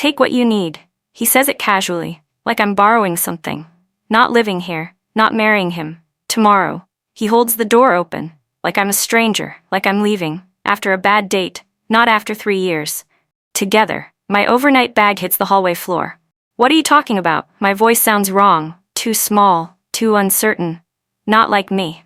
Take what you need. He says it casually, like I'm borrowing something. Not living here, not marrying him. Tomorrow. He holds the door open, like I'm a stranger, like I'm leaving, after a bad date, not after 3 years. Together. My overnight bag hits the hallway floor. What are you talking about? My voice sounds wrong, too small, too uncertain. Not like me.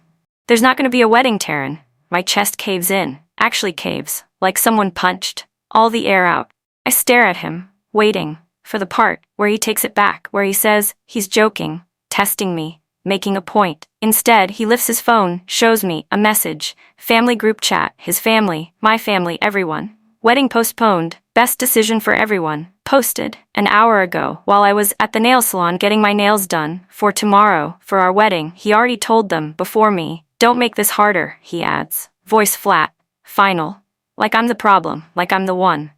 There's not going to be a wedding, Taryn. My chest caves in, actually caves, like someone punched, all the air out. I stare at him, waiting for the part where he takes it back, where he says he's joking, testing me, making a point. Instead, he lifts his phone, shows me a message, family group chat, his family, my family, everyone. Wedding postponed, best decision for everyone, posted an hour ago while I was at the nail salon getting my nails done, for tomorrow, for our wedding. He already told them before me. Don't make this harder, he adds, voice flat, final, like I'm the problem, like I'm the one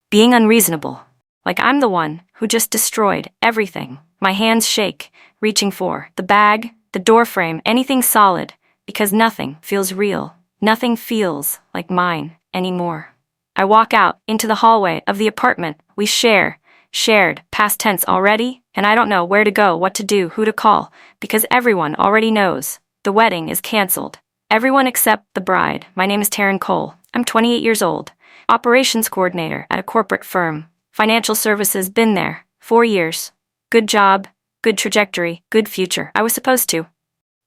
being unreasonable, like I'm the one who just destroyed everything. My hands shake, reaching for the bag, the doorframe, anything solid, because nothing feels real, nothing feels like mine anymore. I walk out into the hallway of the apartment we shared, past tense already, and I don't know where to go, what to do, who to call, because everyone already knows. The wedding is canceled. Everyone except the bride. My name is Taryn Cole. I'm 28 years old. Operations coordinator at a corporate firm. Financial services, been there 4 years. Good job, good trajectory, good future. I was supposed to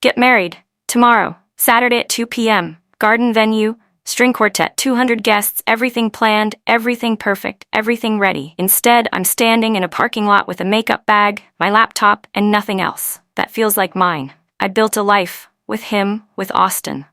get married tomorrow, Saturday at 2 p.m. Garden venue, string quartet, 200 guests, everything planned, everything perfect, everything ready. Instead, I'm standing in a parking lot with a makeup bag, my laptop, and nothing else that feels like mine. I built a life with him, with Austin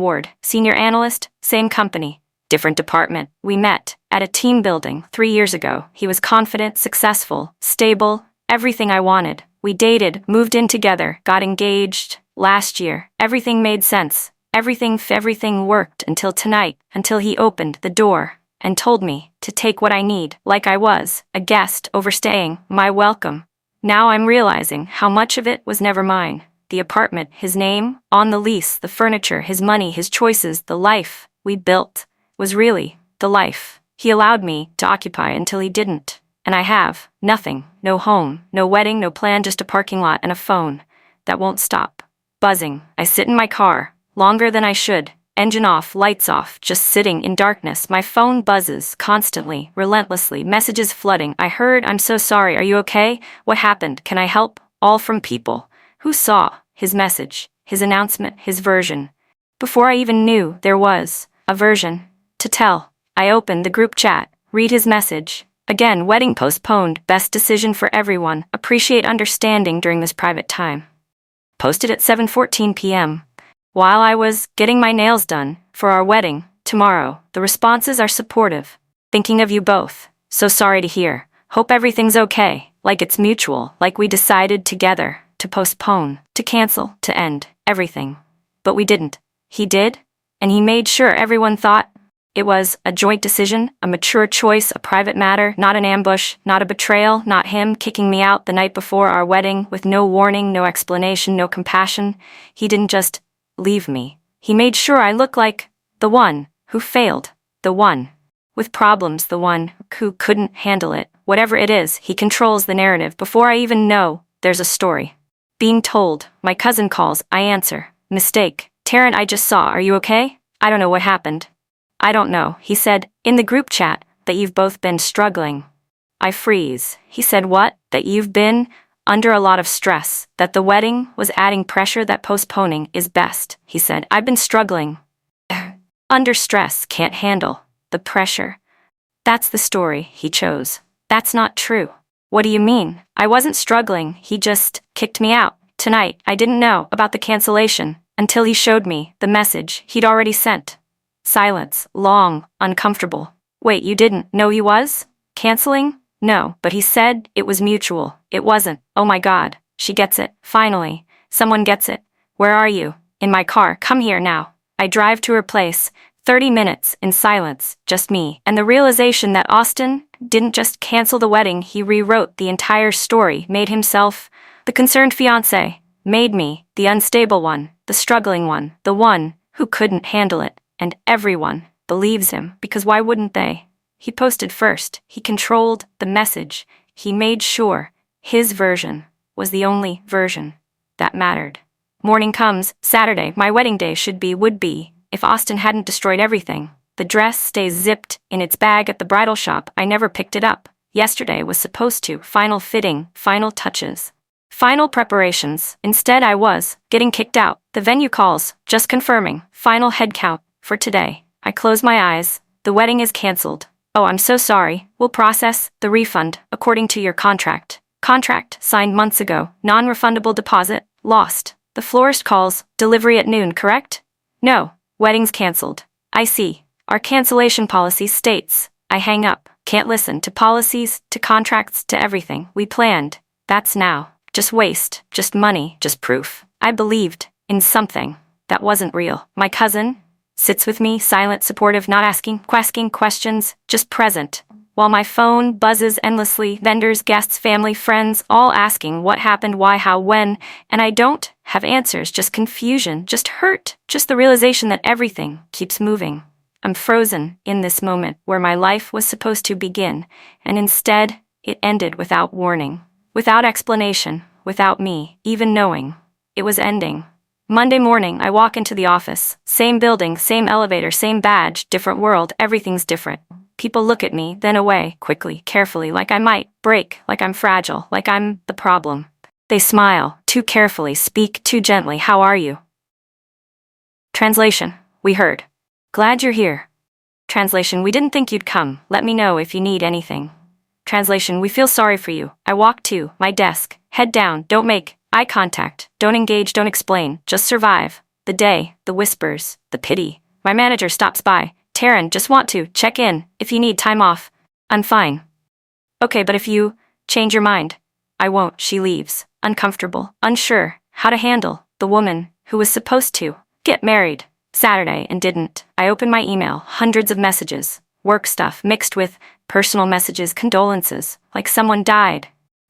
Ward, senior analyst, same company, different department. We met at a team building 3 years ago. He was confident, successful, stable, everything I wanted. We dated, moved in together, got engaged last year. Everything made sense. Everything worked until tonight, until he opened the door and told me to take what I need, like I was a guest overstaying my welcome. Now I'm realizing how much of it was never mine. The apartment, his name, on the lease, the furniture, his money, his choices, the life we built was really the life he allowed me to occupy until he didn't. And I have nothing, no home, no wedding, no plan, just a parking lot and a phone that won't stop buzzing. I sit in my car, longer than I should, engine off, lights off, just sitting in darkness. My phone buzzes constantly, relentlessly, messages flooding. I heard, I'm so sorry, are you okay? What happened? Can I help? All from people who saw his message, his announcement, his version. Before I even knew there was a version to tell. I opened the group chat, read his message. Again, wedding postponed, best decision for everyone. Appreciate understanding during this private time. Posted at 7:14 p.m. While I was getting my nails done for our wedding tomorrow. The responses are supportive. Thinking of you both. So sorry to hear. Hope everything's okay. Like it's mutual, like we decided together to postpone, to cancel, to end everything. But we didn't. He did, and he made sure everyone thought it was a joint decision, a mature choice, a private matter, not an ambush, not a betrayal, not him kicking me out the night before our wedding with no warning, no explanation, no compassion. He didn't just leave me. He made sure I looked like the one who failed, the one with problems, the one who couldn't handle it. Whatever it is, he controls the narrative before I even know there's a story being told. My cousin calls, I answer. Mistake. Taryn, I just saw, are you okay? I don't know what happened. I don't know, he said, in the group chat, that you've both been struggling. I freeze. He said what? That you've been under a lot of stress, that the wedding was adding pressure, that postponing is best, he said. I've been struggling. Under stress, can't handle the pressure. That's the story he chose. That's not true. What do you mean? I wasn't struggling, he just kicked me out. Tonight, I didn't know about the cancellation until he showed me the message he'd already sent. Silence, long, uncomfortable. Wait, you didn't know he was canceling? No, but he said it was mutual. It wasn't. Oh my God, she gets it. Finally, someone gets it. Where are you? In my car. Come here now. I drive to her place. 30 minutes in silence, just me, and the realization that Austin didn't just cancel the wedding, he rewrote the entire story, made himself the concerned fiancé, made me the unstable one, the struggling one, the one who couldn't handle it, and everyone believes him, because why wouldn't they? He posted first. He controlled the message. He made sure his version was the only version that mattered. Morning comes, Saturday, my wedding day would be, if Austin hadn't destroyed everything. The dress stays zipped in its bag at the bridal shop. I never picked it up. Yesterday was supposed to. Final fitting, final touches. Final preparations. Instead I was getting kicked out. The venue calls, just confirming. Final head count for today. I close my eyes. The wedding is cancelled. Oh, I'm so sorry. We'll process the refund according to your contract. Contract signed months ago. Non-refundable deposit lost. The florist calls. Delivery at noon, correct? No. Wedding's cancelled. I see. Our cancellation policy states. I hang up. Can't listen to policies, to contracts, to everything we planned. That's now. Just waste, just money, just proof. I believed in something that wasn't real. My cousin sits with me, silent, supportive, not asking questions, just present. While my phone buzzes endlessly, vendors, guests, family, friends, all asking what happened, why, how, when, and I don't have answers, just confusion, just hurt, just the realization that everything keeps moving. I'm frozen in this moment where my life was supposed to begin, and instead, it ended without warning, without explanation, without me even knowing it was ending. Monday morning, I walk into the office. Same building, same elevator, same badge, different world, everything's different. People look at me, then away, quickly, carefully, like I might break, like I'm fragile, like I'm the problem. They smile, too carefully, speak too gently. How are you? Translation: we heard. Glad you're here. Translation: we didn't think you'd come. Let me know if you need anything. Translation: we feel sorry for you. I walk to my desk, head down, don't make eye contact, don't engage, don't explain, just survive. The day, the whispers, the pity. My manager stops by. Taryn, just want to check in, if you need time off. I'm fine. Okay, but if you change your mind, I won't. She leaves, uncomfortable, unsure how to handle the woman who was supposed to get married Saturday and didn't. I open my email, hundreds of messages, work stuff mixed with personal messages, condolences, like someone died.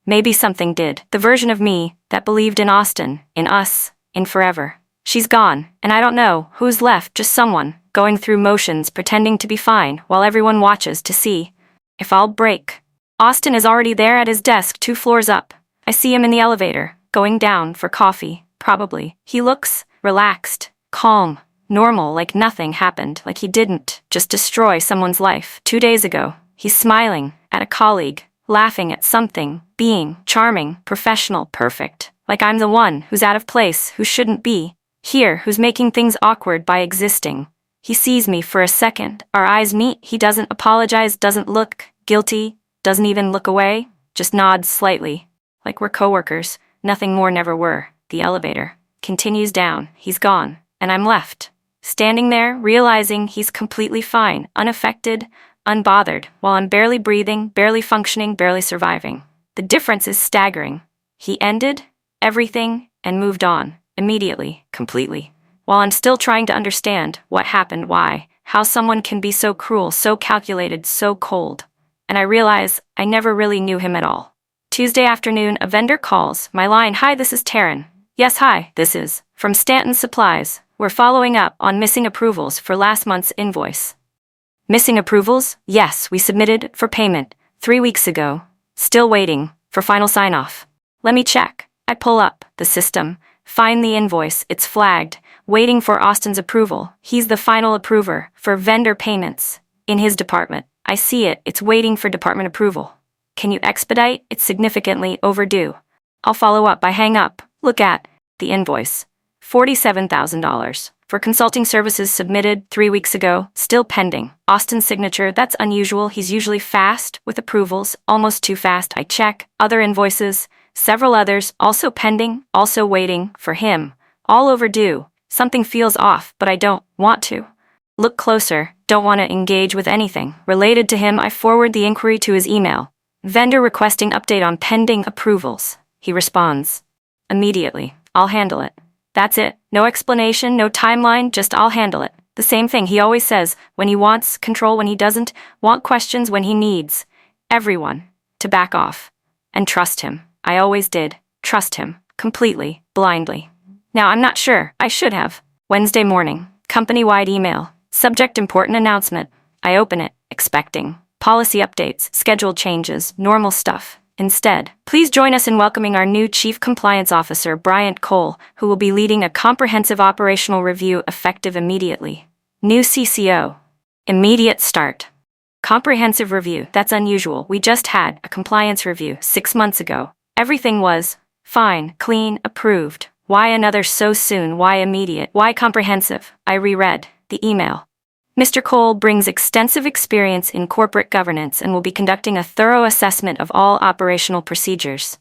Maybe something did. The version of me that believed in Austin, in us, in forever. She's gone, and I don't know who's left, just someone going through motions, pretending to be fine while everyone watches to see if I'll break. Austin is already there at his desk 2 floors up. I see him in the elevator, going down for coffee, probably. He looks relaxed, calm, normal, like nothing happened, like he didn't just destroy someone's life 2 days ago. He's smiling at a colleague, laughing at something, being charming, professional, perfect. Like I'm the one who's out of place, who shouldn't be here, who's making things awkward by existing. He sees me for a second. Our eyes meet. He doesn't apologize, doesn't look guilty, doesn't even look away, just nods slightly. Like we're coworkers, nothing more, never were. The elevator continues down. He's gone, and I'm left, standing there, realizing he's completely fine, unaffected, unbothered, while I'm barely breathing, barely functioning, barely surviving. The difference is staggering. He ended everything and moved on, immediately, completely. While I'm still trying to understand what happened, why, how someone can be so cruel, so calculated, so cold. And I realize I never really knew him at all. Tuesday afternoon, a vendor calls. My line: hi, this is Taryn. Yes, hi, this is from Stanton Supplies. We're following up on missing approvals for last month's invoice. Missing approvals? Yes, we submitted for payment 3 weeks ago. Still waiting for final sign-off. Let me check. I pull up the system, find the invoice. It's flagged, waiting for Austin's approval. He's the final approver for vendor payments in his department. I see it. It's waiting for department approval. Can you expedite? It's significantly overdue. I'll follow up. I hang up. Look at the invoice. $47,000 for consulting services submitted 3 weeks ago, still pending. Austin's signature, that's unusual. He's usually fast with approvals, almost too fast. I check other invoices, several others, also pending, also waiting for him, all overdue. Something feels off, but I don't want to look closer, don't want to engage with anything related to him. I forward the inquiry to his email. Vendor requesting update on pending approvals. He responds immediately. I'll handle it. That's it. No explanation, no timeline, just I'll handle it. The same thing he always says when he wants control, when he doesn't want questions, when he needs everyone to back off and trust him. I always did trust him completely, blindly. Now I'm not sure I should have. Wednesday morning, company-wide email. Subject: important announcement. I open it, expecting policy updates, schedule changes, normal stuff. Instead, please join us in welcoming our new Chief Compliance Officer, Bryant Cole, who will be leading a comprehensive operational review effective immediately. New CCO. Immediate start. Comprehensive review, that's unusual. We just had a compliance review 6 months ago. Everything was fine, clean, approved. Why another so soon? Why immediate? Why comprehensive? I reread the email. Mr. Cole brings extensive experience in corporate governance and will be conducting a thorough assessment of all operational procedures.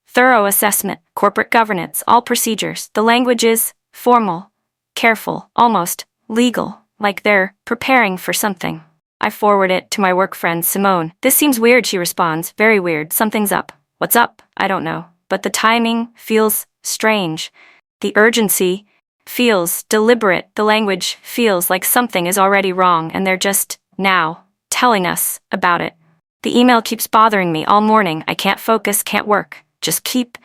Thorough assessment, corporate governance, all procedures. The language is formal, careful, almost legal, like they're preparing for something. I forward it to my work friend Simone. This seems weird, she responds. Very weird. Something's up. What's up? I don't know. But the timing feels strange. The urgency feels deliberate. The language feels like something is already wrong and they're just now telling us about it. The email keeps bothering me all morning. I can't focus, can't work. Just keep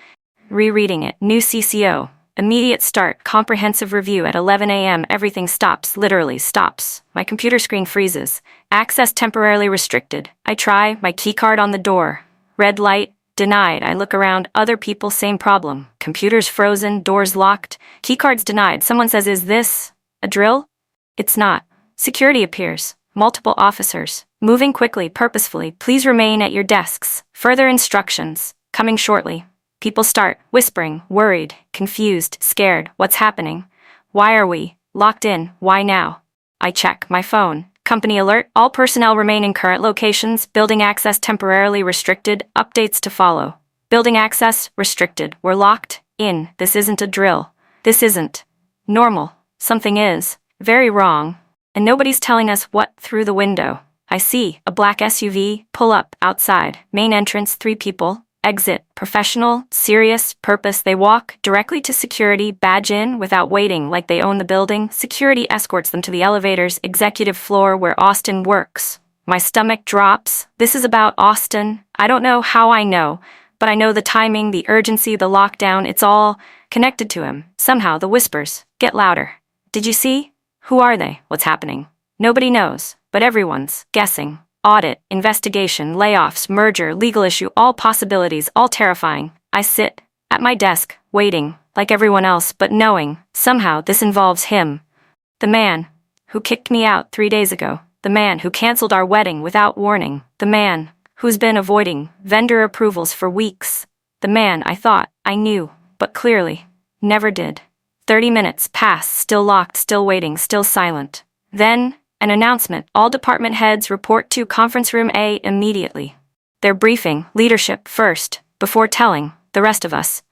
rereading it. New CCO. Immediate start. Comprehensive review at 11 a.m. Everything stops. Literally stops. My computer screen freezes. Access temporarily restricted. I try my keycard on the door. Red light. Denied. I look around. Other people, same problem. Computers frozen, doors locked, keycards denied. Someone says, is this a drill? It's not. Security appears. Multiple officers. Moving quickly, purposefully. Please remain at your desks. Further instructions. Coming shortly. People start whispering, worried, confused, scared. What's happening? Why are we locked in? Why now? I check my phone. Company alert, all personnel remain in current locations, building access temporarily restricted, updates to follow. Building access restricted, we're locked in, this isn't a drill. This isn't normal, something is very wrong, and nobody's telling us what through the window. I see a black SUV pull up outside, main entrance, 3 people, exit, professional, serious, purpose. They walk directly to security, badge in without waiting like they own the building. Security escorts them to the elevator's executive floor where Austin works. My stomach drops. This is about Austin. I don't know how I know, but I know the timing, the urgency, the lockdown, it's all connected to him. Somehow the whispers get louder. Did you see? Who are they? What's happening? Nobody knows, but everyone's guessing. Audit, investigation, layoffs, merger, legal issue, all possibilities, all terrifying. I sit at my desk, waiting, like everyone else, but knowing, somehow this involves him. The man who kicked me out 3 days ago. The man who canceled our wedding without warning. The man who's been avoiding vendor approvals for weeks. The man I thought I knew, but clearly never did. 30 minutes pass, still locked, still waiting, still silent. Then, an announcement. All department heads report to conference room A immediately. They're briefing leadership first, before telling the rest of us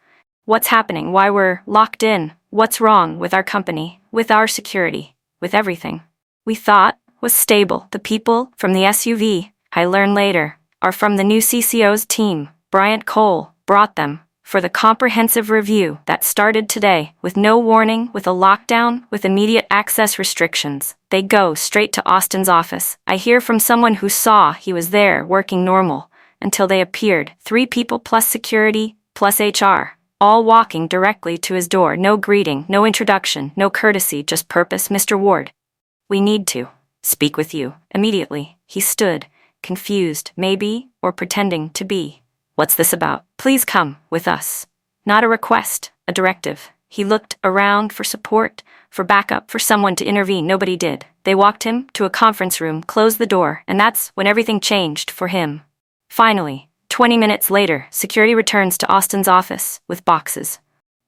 what's happening, why we're locked in, what's wrong with our company, with our security, with everything we thought was stable. The people from the SUV, I learn later, are from the new CCO's team. Bryant Cole brought them for the comprehensive review that started today, with no warning, with a lockdown, with immediate access restrictions. They go straight to Austin's office. I hear from someone who saw he was there working normal, until they appeared. 3 people plus security, plus HR, all walking directly to his door. No greeting, no introduction, no courtesy, just purpose. Mr. Ward, we need to speak with you immediately. He stood, confused, maybe, or pretending to be. What's this about? Please come with us. Not a request, a directive. He looked around for support, for backup, for someone to intervene. Nobody did. They walked him to a conference room, closed the door, and that's when everything changed for him. Finally, 20 minutes later, security returns to Austin's office with boxes.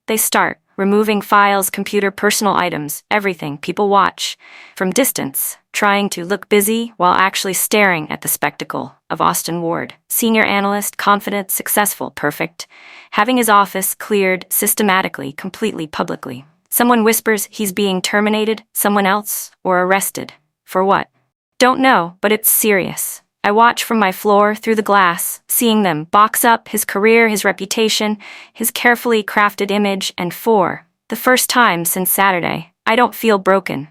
They start removing files, computer, personal items, everything. People watch from distance, trying to look busy while actually staring at the spectacle of Austin Ward. Senior analyst, confident, successful, perfect, having his office cleared systematically, completely, publicly. Someone whispers he's being terminated, someone else, or arrested. For what? Don't know, but it's serious. I watch from my floor through the glass, seeing them box up his career, his reputation, his carefully crafted image, and for the first time since Saturday, I don't feel broken.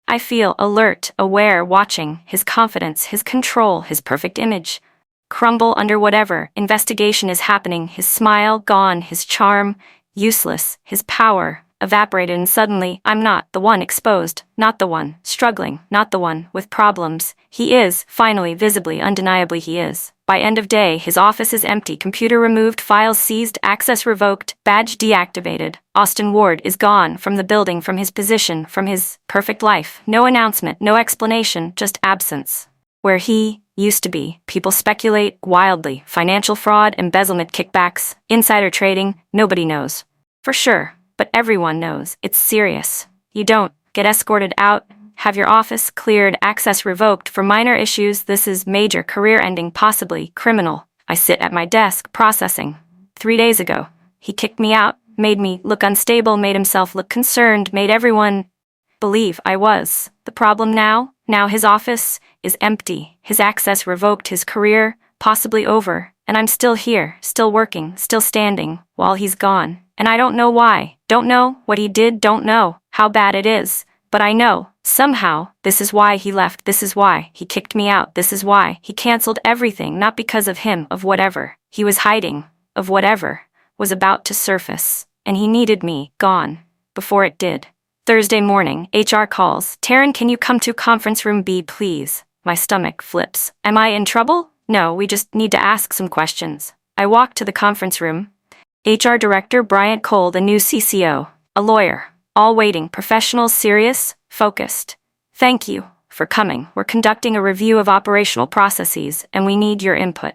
I feel alert, aware, watching his confidence, his control, his perfect image crumble under whatever investigation is happening, his smile gone, his charm useless, his power evaporated, and suddenly I'm not the one exposed, not the one struggling, not the one with problems. He is, finally, visibly, undeniably he is. By end of day, his office is empty, computer removed, files seized, access revoked, badge deactivated. Austin Ward is gone from the building, from his position, from his perfect life. No announcement, no explanation, just absence. Where he used to be, people speculate wildly. Financial fraud, embezzlement, kickbacks, insider trading, nobody knows. For sure, but everyone knows it's serious. You don't get escorted out, have your office cleared, access revoked for minor issues. This is major, career-ending, possibly criminal. I sit at my desk, processing. 3 days ago, he kicked me out, made me look unstable, made himself look concerned, made everyone believe I was the problem now. Now his office is empty, his access revoked, his career possibly over, and I'm still here, still working, still standing, while he's gone. And I don't know why, don't know what he did, don't know how bad it is, but I know, somehow, this is why he left, this is why he kicked me out, this is why he canceled everything, not because of him, of whatever he was hiding, of whatever was about to surface, and he needed me gone before it did. Thursday morning, HR calls, Taryn, can you come to conference room B, please? My stomach flips. Am I in trouble? No, we just need to ask some questions. I walk to the conference room. HR Director Bryant Cole, the new CCO, a lawyer, all waiting, professional, serious, focused. Thank you for coming. We're conducting a review of operational processes, and we need your input.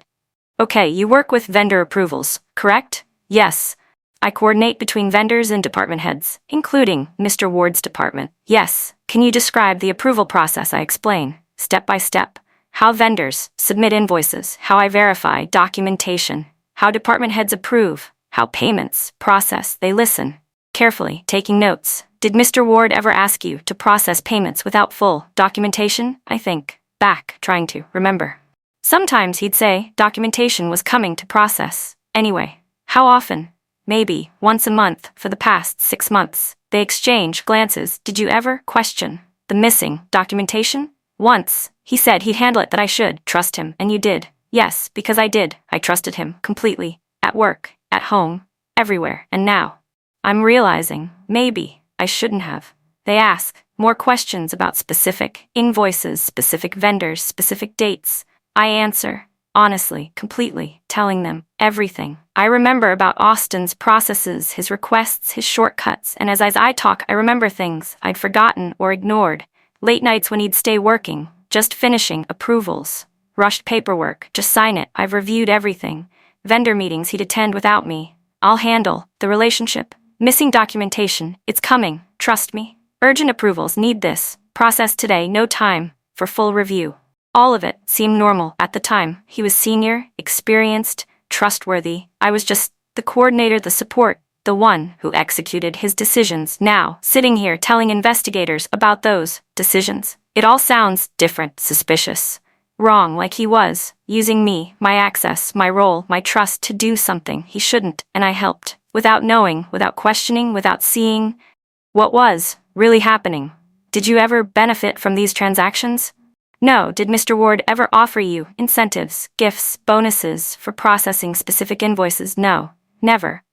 Okay, you work with vendor approvals, correct? Yes. I coordinate between vendors and department heads, including Mr. Ward's department. Yes. Can you describe the approval process? I explain, step by step, how vendors submit invoices, how I verify documentation, how department heads approve, how payments process. They listen carefully, taking notes. Did Mr. Ward ever ask you to process payments without full documentation? I think back, trying to remember. Sometimes he'd say documentation was coming to process. Anyway, how often? Maybe once a month for the past 6 months. They exchange glances. Did you ever question the missing documentation? Once. He said he'd handle it, that I should trust him, and you did. Yes, because I did. I trusted him completely. At work, at home, everywhere. And now I'm realizing maybe I shouldn't have. They ask more questions about specific invoices, specific vendors, specific dates. I answer honestly, completely, telling them everything I remember about Austin's processes, his requests, his shortcuts, and as I talk, I remember things I'd forgotten or ignored. Late nights when he'd stay working, just finishing approvals, rushed paperwork, just sign it. I've reviewed everything. Vendor meetings he'd attend without me. I'll handle the relationship. Missing documentation, it's coming, trust me. Urgent approvals, need this. Process today, no time for full review. All of it seemed normal at the time. He was senior, experienced, trustworthy. I was just the coordinator, the support, the one who executed his decisions. Now, sitting here telling investigators about those decisions. It all sounds different, suspicious, wrong, like he was using me, my access, my role, my trust to do something he shouldn't, and I helped. Without knowing, without questioning, without seeing what was really happening. Did you ever benefit from these transactions? No. Did Mr. Ward ever offer you incentives, gifts, bonuses for processing specific invoices? No. Never.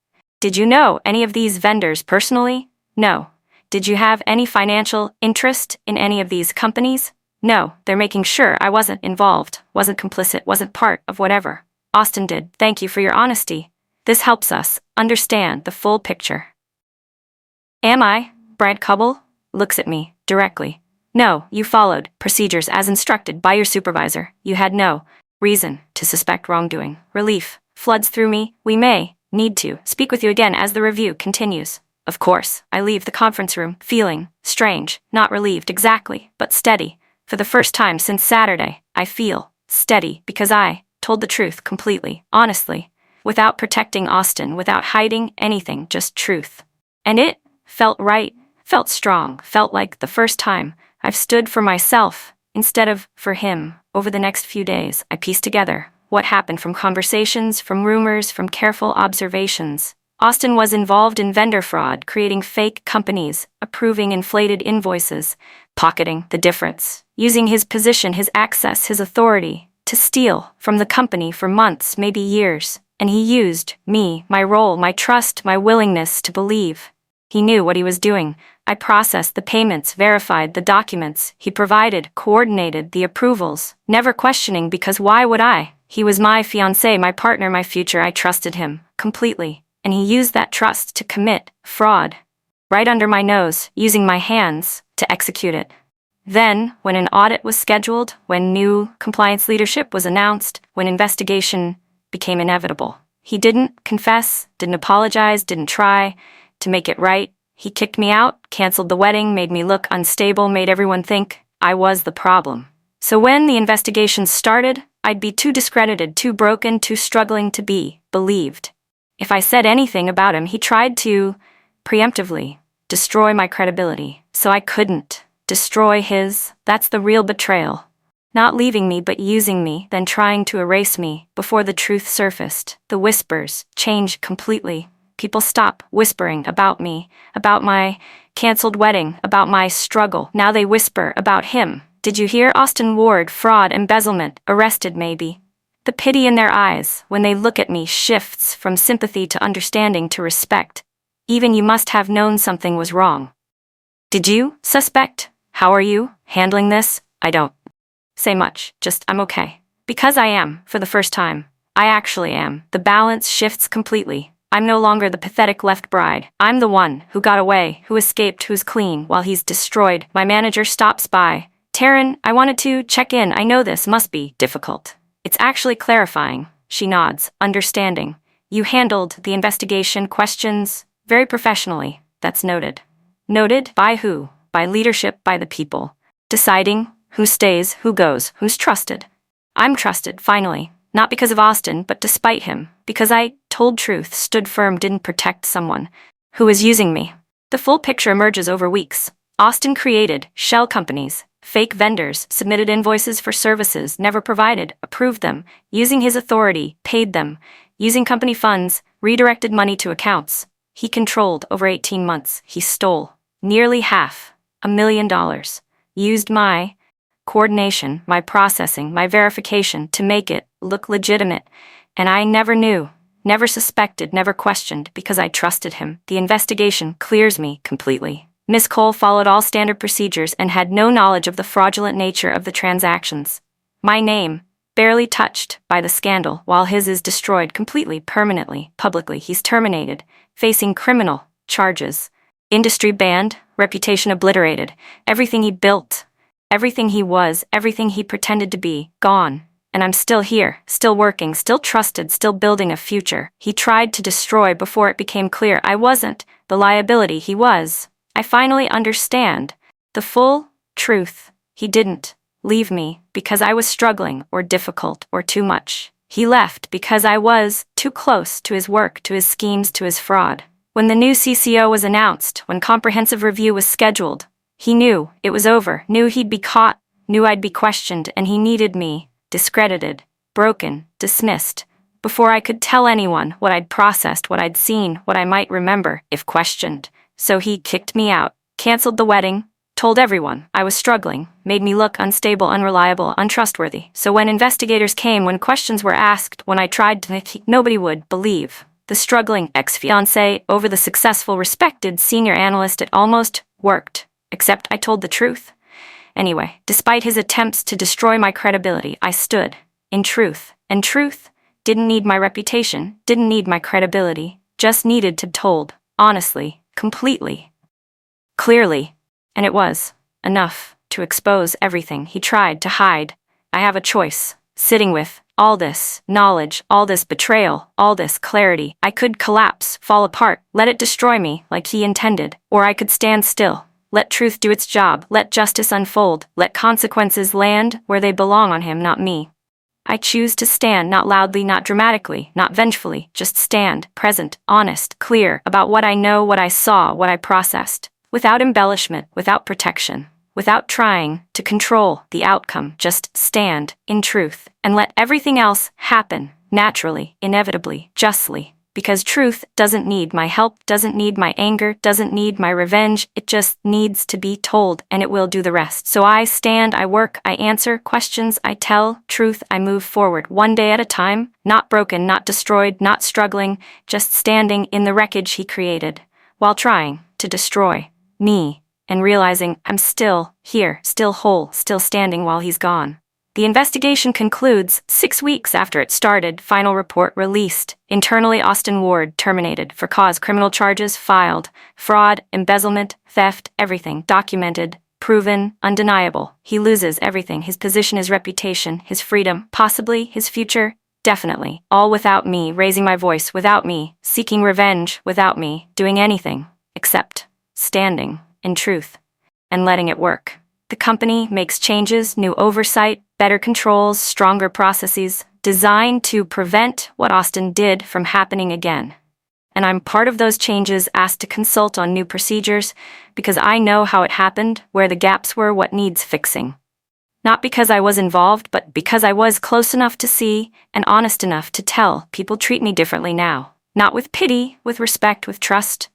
Did you know any of these vendors personally? No. Did you have any financial interest in any of these companies? No. They're making sure I wasn't involved, wasn't complicit, wasn't part of whatever Austin did. Thank you for your honesty. This helps us understand the full picture. Am I? Brad Cubble looks at me directly. No, you followed procedures as instructed by your supervisor. You had no reason to suspect wrongdoing. Relief floods through me. We may need to speak with you again as the review continues. Of course, I leave the conference room feeling strange, not relieved exactly, but steady. For the first time since Saturday, I feel steady because I told the truth completely, honestly, without protecting Austin, without hiding anything, just truth. And it felt right, felt strong, felt like the first time I've stood for myself instead of for him. Over the next few days, I pieced together what happened from conversations, from rumors, from careful observations. Austin was involved in vendor fraud, creating fake companies, approving inflated invoices, pocketing the difference, using his position, his access, his authority to steal from the company for months, maybe years. And he used me, my role, my trust, my willingness to believe He knew what he was doing. I processed the payments, verified the documents he provided, coordinated the approvals, never questioning because why would I? He was my fiancé, my partner, my future. I trusted him completely, and he used that trust to commit fraud right under my nose, using my hands to execute it. Then, when an audit was scheduled, when new compliance leadership was announced, when investigation became inevitable, he didn't confess, didn't apologize, didn't try to make it right. He kicked me out, canceled the wedding, made me look unstable, made everyone think I was the problem. So when the investigation started, I'd be too discredited, too broken, too struggling to be believed. If I said anything about him, he tried to preemptively destroy my credibility, so I couldn't destroy his. That's the real betrayal. Not leaving me but using me, then trying to erase me before the truth surfaced. The whispers changed completely. People stopped whispering about me, about my canceled wedding, about my struggle. Now they whisper about him. Did you hear? Austin Ward, fraud, embezzlement, arrested maybe. The pity in their eyes when they look at me shifts from sympathy to understanding to respect. Even you must have known something was wrong. Did you, suspect? How are you handling this? I don't say much, just I'm okay. Because I am, for the first time. I actually am. The balance shifts completely. I'm no longer the pathetic left bride. I'm the one who got away, who escaped, who's clean while he's destroyed. My manager stops by. Taryn, I wanted to check in. I know this must be difficult. It's actually clarifying. She nods, understanding. You handled the investigation questions very professionally. That's noted. Noted by who? By leadership, by the people. Deciding who stays, who goes, who's trusted. I'm trusted, finally. Not because of Austin, but despite him. Because I told truth, stood firm, didn't protect someone who was using me. The full picture emerges over weeks. Austin created shell companies, fake vendors, submitted invoices for services never provided, approved them, using his authority, paid them, using company funds, redirected money to accounts. He controlled over 18 months. He stole nearly half, $1 million. Used my coordination, my processing, my verification to make it look legitimate. And I never knew, never suspected, never questioned because I trusted him. The investigation clears me completely. Miss Cole followed all standard procedures and had no knowledge of the fraudulent nature of the transactions. My name, barely touched by the scandal, while his is destroyed completely, permanently, publicly. He's terminated, facing criminal charges. Industry banned, reputation obliterated. Everything he built, everything he was, everything he pretended to be, gone. And I'm still here, still working, still trusted, still building a future. He tried to destroy before it became clear I wasn't the liability he was. I finally understand the full truth. He didn't leave me because I was struggling or difficult or too much. He left because I was too close to his work, to his schemes, to his fraud. When the new CCO was announced, when comprehensive review was scheduled, he knew it was over, knew he'd be caught, knew I'd be questioned, and he needed me, discredited, broken, dismissed, before I could tell anyone what I'd processed, what I'd seen, what I might remember if questioned. So he kicked me out, canceled the wedding, told everyone I was struggling, made me look unstable, unreliable, untrustworthy. So when investigators came, when questions were asked, when I tried to, nobody would believe. The struggling ex-fiancé over the successful, respected senior analyst, it almost worked, except I told the truth. Anyway, despite his attempts to destroy my credibility, I stood in truth, and truth didn't need my reputation, didn't need my credibility, just needed to be told, honestly, completely, clearly, and it was enough to expose everything he tried to hide. I have a choice, sitting with all this knowledge, all this betrayal, all this clarity. I could collapse, fall apart, let it destroy me like he intended, or I could stand still, let truth do its job, let justice unfold, let consequences land where they belong on him, not me. I choose to stand, not loudly, not dramatically, not vengefully, just stand, present, honest, clear about what I know, what I saw, what I processed, without embellishment, without protection, without trying to control the outcome, just stand in truth and let everything else happen naturally, inevitably, justly. Because truth doesn't need my help, doesn't need my anger, doesn't need my revenge. It just needs to be told, and it will do the rest. So I stand, I work, I answer questions, I tell truth, I move forward, one day at a time, not broken, not destroyed, not struggling, just standing in the wreckage he created. while trying to destroy me, and realizing I'm still here, still whole, still standing while he's gone. The investigation concludes 6 weeks after it started. Final report released. Internally, Austin Ward terminated for cause. Criminal charges filed. Fraud, embezzlement, theft, everything documented, proven, undeniable. He loses everything: his position, his reputation, his freedom, possibly his future. Definitely. All without me raising my voice, without me seeking revenge, without me doing anything except standing in truth and letting it work. The company makes changes, new oversight, better controls, stronger processes, designed to prevent what Austin did from happening again. And I'm part of those changes, asked to consult on new procedures, because I know how it happened, where the gaps were, what needs fixing. Not because I was involved, but because I was close enough to see and honest enough to tell. People treat me differently now. Not with pity, with respect, with trust,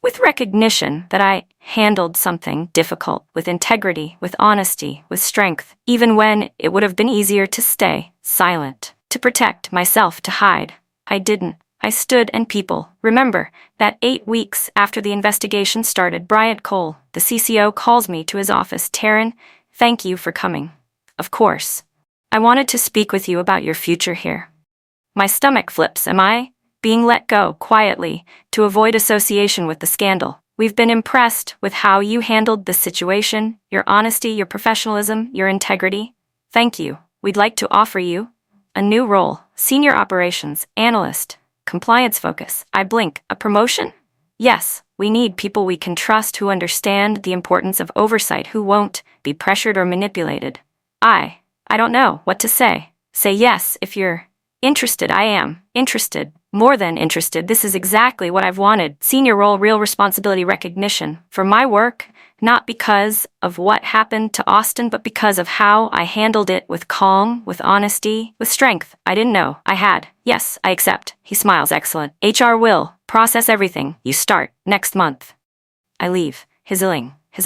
with recognition that I handled something difficult with integrity, with honesty, with strength, even when it would have been easier to stay silent, to protect myself, to hide. I didn't. I stood. And people remember that 8 weeks after the investigation started, Bryant Cole, the CCO, calls me to his office. "Taryn, thank you for coming. Of course. I wanted to speak with you about your future here." My stomach flips. Am I being let go quietly to avoid association with the scandal? "We've been impressed with how you handled the situation, your honesty, your professionalism, your integrity. Thank you. We'd like to offer you a new role, senior operations analyst, compliance focus." I blink. "A promotion?" "Yes, we need people we can trust, who understand the importance of oversight, who won't be pressured or manipulated." I don't know what to say. "Say yes if you're interested." "I am interested, more than interested. This is exactly what I've wanted. Senior role, real responsibility, recognition for my work, not because of what happened to Austin, but because of how I handled it, with calm, with honesty, with strength I didn't know I had." "Yes, I accept." He smiles. "Excellent. HR will process everything. You start next month." I leave. His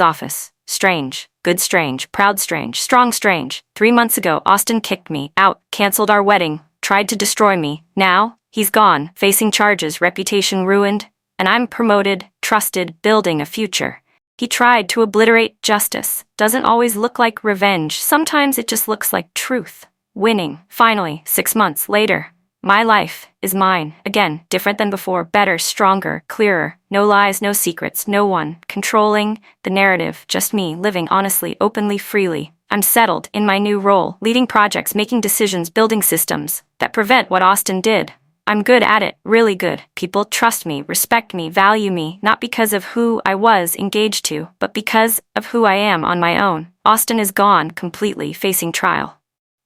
office. Strange, good strange, proud strange, strong strange. 3 months ago, Austin kicked me out, canceled our wedding, tried to destroy me. Now, he's gone, facing charges, reputation ruined, and I'm promoted, trusted, building a future. He tried to obliterate justice. Doesn't always look like revenge. Sometimes it just looks like truth. Winning. Finally, 6 months later, my life is mine. Again, different than before, better, stronger, clearer. No lies, no secrets, no one controlling the narrative. Just me, living honestly, openly, freely. I'm settled in my new role, leading projects, making decisions, building systems that prevent what Austin did. I'm good at it, really good. People trust me, respect me, value me, not because of who I was engaged to, but because of who I am on my own. Austin is gone completely, facing trial.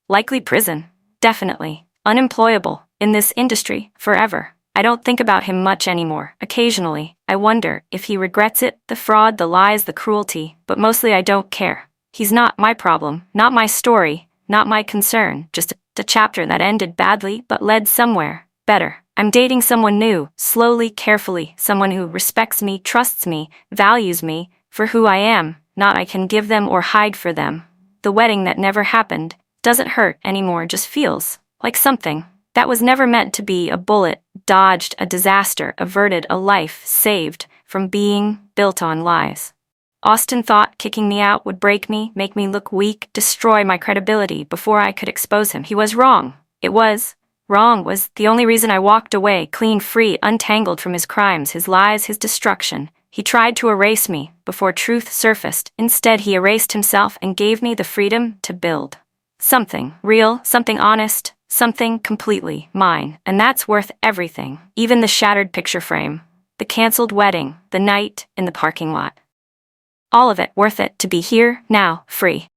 Likely prison. Definitely. Unemployable. In this industry. Forever. I don't think about him much anymore. Occasionally, I wonder if he regrets it, the fraud, the lies, the cruelty, but mostly I don't care. He's not my problem, not my story, not my concern, just a chapter that ended badly but led somewhere better. I'm dating someone new, slowly, carefully, someone who respects me, trusts me, values me for who I am, not I can give them or hide for them. The wedding that never happened doesn't hurt anymore, just feels like something that was never meant to be. A bullet dodged, a disaster averted, a life saved from being built on lies. Austin thought kicking me out would break me, make me look weak, destroy my credibility before I could expose him. He was wrong. Wrong was the only reason I walked away, clean, free, untangled from his crimes, his lies, his destruction. He tried to erase me before truth surfaced. Instead, he erased himself and gave me the freedom to build something real, something honest, something completely mine. And that's worth everything, even the shattered picture frame, the canceled wedding, the night in the parking lot. All of it worth it to be here, now, free.